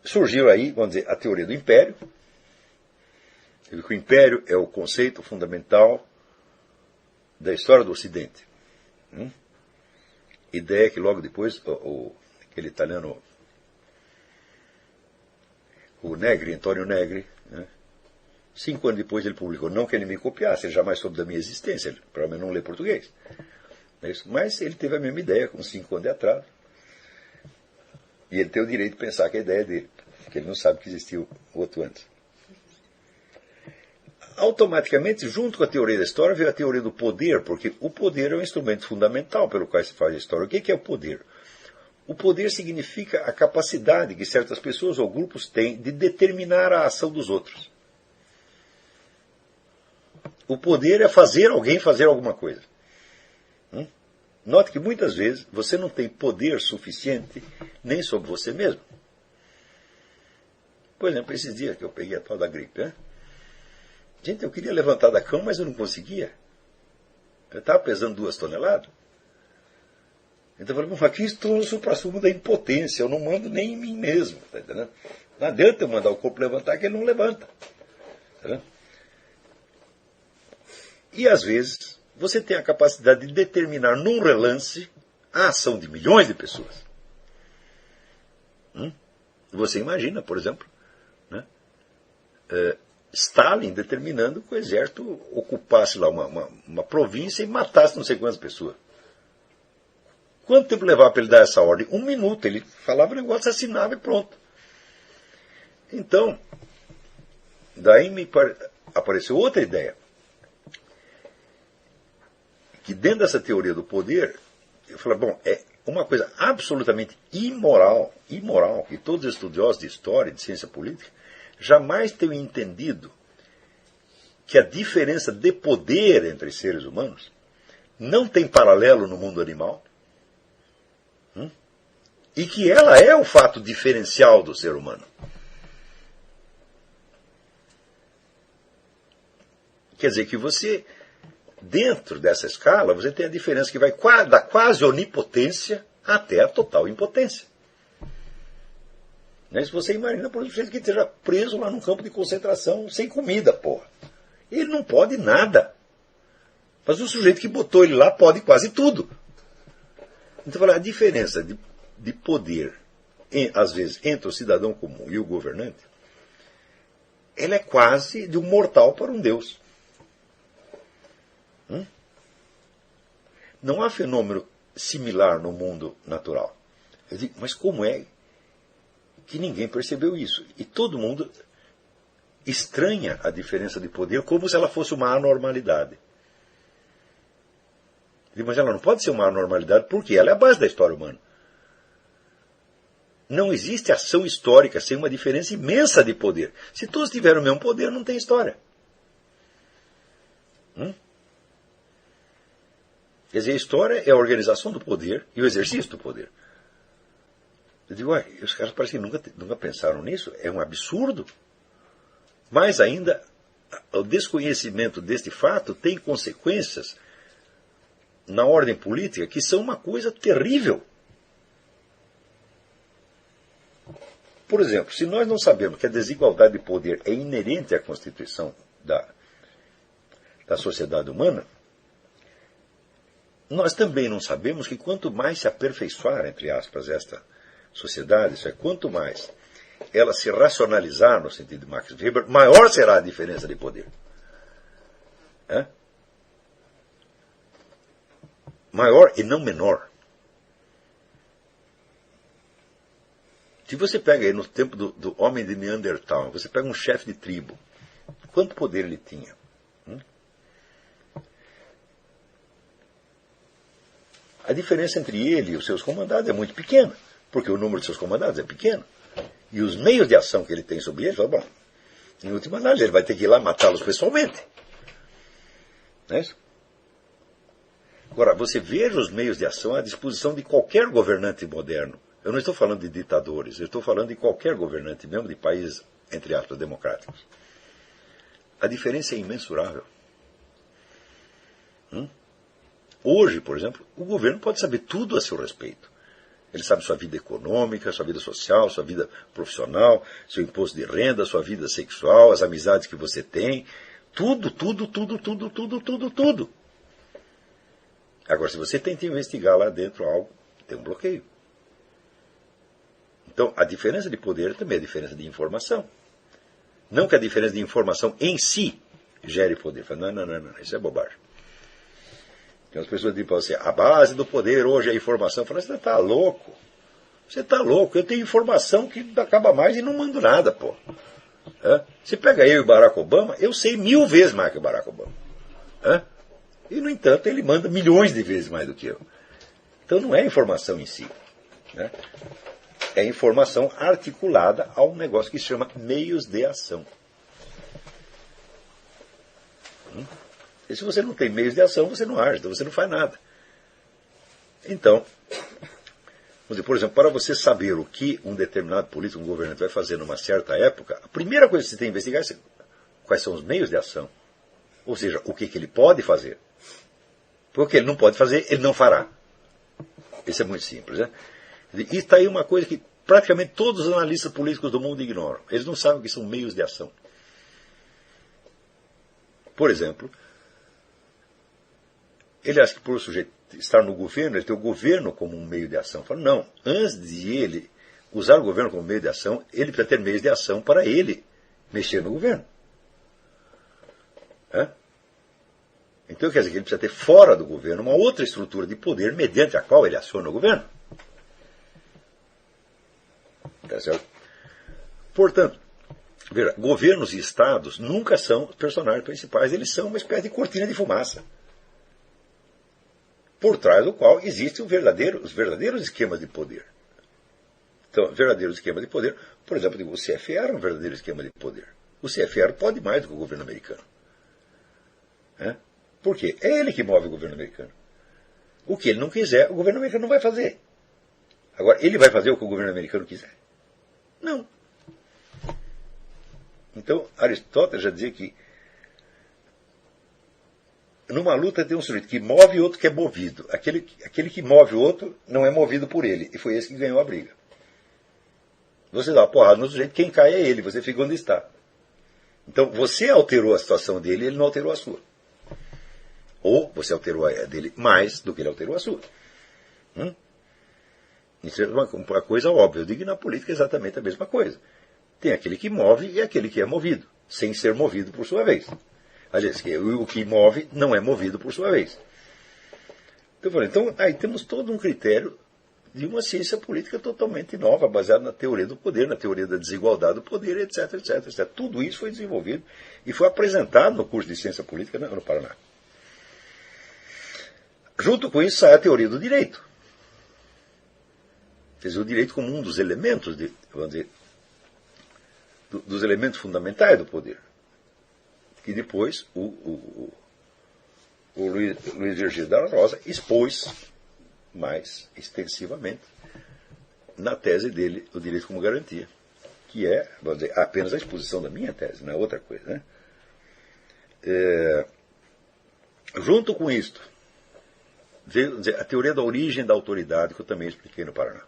surgiu aí, vamos dizer, a teoria do império. O império é o conceito fundamental da história do Ocidente. Ideia que logo depois aquele italiano, o Negri, Antonio Negri, 5 anos depois ele publicou, não que ele me copiasse, ele jamais soube da minha existência, ele provavelmente não lê português. Mas ele teve a mesma ideia, com 5 anos de atraso. E ele tem o direito de pensar que é a ideia dele, porque ele não sabe que existiu outro antes. Automaticamente, junto com a teoria da história, veio a teoria do poder, porque o poder é um instrumento fundamental pelo qual se faz a história. O que é o poder? O poder significa a capacidade que certas pessoas ou grupos têm de determinar a ação dos outros. O poder é fazer alguém fazer alguma coisa. Note que muitas vezes você não tem poder suficiente nem sobre você mesmo. Por exemplo, esses dias que eu peguei a tal da gripe, gente, eu queria levantar da cama, mas eu não conseguia. Eu estava pesando 2 toneladas. Então eu falei, bom, aqui estou no suprassumo da impotência, eu não mando nem em mim mesmo. Tá entendendo? Não adianta eu mandar o corpo levantar, que ele não levanta. Tá entendendo? E às vezes você tem a capacidade de determinar num relance a ação de milhões de pessoas. Você imagina, por exemplo, Stalin determinando que o exército ocupasse lá uma província e matasse não sei quantas pessoas. Quanto tempo levava para ele dar essa ordem? 1 minuto. Ele falava o negócio, assassinava e pronto. Então, daí apareceu outra ideia. Que dentro dessa teoria do poder, eu falei, bom, é uma coisa absolutamente imoral, que todos os estudiosos de história e de ciência política jamais tenham entendido que a diferença de poder entre seres humanos não tem paralelo no mundo animal, e que ela é o fato diferencial do ser humano. Quer dizer que você, dentro dessa escala, você tem a diferença que vai da quase onipotência até a total impotência. Se você imagina, por exemplo, que esteja preso lá num campo de concentração sem comida, porra. Ele não pode nada. Mas o sujeito que botou ele lá pode quase tudo. Então, a diferença de poder, às vezes, entre o cidadão comum e o governante, ela é quase de um mortal para um deus. Não há fenômeno similar no mundo natural. Eu digo, mas como é que ninguém percebeu isso? E todo mundo estranha a diferença de poder como se ela fosse uma anormalidade. Eu digo, mas ela não pode ser uma anormalidade porque ela é a base da história humana. Não existe ação histórica sem uma diferença imensa de poder. Se todos tiverem o mesmo poder, não tem história. Quer dizer, a história é a organização do poder e o exercício do poder. Eu digo, os caras parecem que nunca pensaram nisso. É um absurdo. Mais ainda, o desconhecimento deste fato tem consequências na ordem política que são uma coisa terrível. Por exemplo, se nós não sabemos que a desigualdade de poder é inerente à constituição da sociedade humana, nós também não sabemos que quanto mais se aperfeiçoar, entre aspas, esta sociedade, isso é, quanto mais ela se racionalizar, no sentido de Max Weber, maior será a diferença de poder. Maior e não menor. Se você pega aí no tempo do homem de Neandertal, você pega um chefe de tribo, quanto poder ele tinha? A diferença entre ele e os seus comandados é muito pequena, porque o número de seus comandados é pequeno. E os meios de ação que ele tem sobre eles, bom, em última análise, ele vai ter que ir lá matá-los pessoalmente. Não é isso? Agora, você veja os meios de ação à disposição de qualquer governante moderno. Eu não estou falando de ditadores, eu estou falando de qualquer governante, mesmo de países, entre aspas, democráticos. A diferença é imensurável. Hoje, por exemplo, o governo pode saber tudo a seu respeito. Ele sabe sua vida econômica, sua vida social, sua vida profissional, seu imposto de renda, sua vida sexual, as amizades que você tem. Tudo, tudo, tudo, tudo, tudo, tudo, tudo. Agora, se você tenta investigar lá dentro algo, tem um bloqueio. Então, a diferença de poder também é a diferença de informação. Não que a diferença de informação em si gere poder. Não, não, não, não, isso é bobagem. Então as pessoas dizem para você, a base do poder hoje é a informação. Eu falo, você está louco. Você está louco. Eu tenho informação que acaba mais e não mando nada, pô. Você pega eu e o Barack Obama, eu sei 1000 vezes mais que o Barack Obama. E, no entanto, ele manda milhões de vezes mais do que eu. Então não é informação em si. Né? É informação articulada a um negócio que se chama meios de ação. E se você não tem meios de ação, você não age, então você não faz nada. Então, vamos dizer, por exemplo, para você saber o que um determinado político, um governante vai fazer numa certa época, a primeira coisa que você tem que investigar é quais são os meios de ação. Ou seja, o que ele pode fazer. Porque o que ele não pode fazer, ele não fará. Isso é muito simples. Né? E está aí uma coisa que praticamente todos os analistas políticos do mundo ignoram. Eles não sabem o que são meios de ação. Por exemplo, ele acha que por o sujeito estar no governo, ele tem o governo como um meio de ação. Fala, não, antes de ele usar o governo como meio de ação, ele precisa ter meios de ação para ele mexer no governo. Então quer dizer que ele precisa ter fora do governo uma outra estrutura de poder mediante a qual ele aciona o governo. Tá certo? Portanto, veja, governos e estados nunca são os personagens principais, eles são uma espécie de cortina de fumaça. Por trás do qual existem os verdadeiros esquemas de poder. Então, verdadeiros esquemas de poder, por exemplo, o CFR é um verdadeiro esquema de poder. O CFR pode mais do que o governo americano. Por quê? É ele que move o governo americano. O que ele não quiser, o governo americano não vai fazer. Agora, ele vai fazer o que o governo americano quiser? Não. Então, Aristóteles já dizia que numa luta tem um sujeito que move e outro que é movido. Aquele que move o outro não é movido por ele. E foi esse que ganhou a briga. Você dá uma porrada no sujeito, quem cai é ele, você fica onde está. Então, você alterou a situação dele e ele não alterou a sua. Ou você alterou a dele mais do que ele alterou a sua. Isso é uma coisa óbvia. Eu digo que na política é exatamente a mesma coisa. Tem aquele que move e aquele que é movido, sem ser movido por sua vez. Aliás, o que move não é movido por sua vez. Então, aí temos todo um critério de uma ciência política totalmente nova, baseada na teoria do poder, na teoria da desigualdade do poder, etc, etc, etc. Tudo isso foi desenvolvido e foi apresentado no curso de ciência política no Paraná. Junto com isso sai a teoria do direito. Quer dizer, o direito como um dos elementos, vamos dizer, dos elementos fundamentais do poder. Que depois o Luiz Virgílio da Rosa expôs mais extensivamente na tese dele, o direito como garantia, que é, vamos dizer, apenas a exposição da minha tese, não é outra coisa. Né? Junto com isto, veio a teoria da origem da autoridade, que eu também expliquei no Paraná.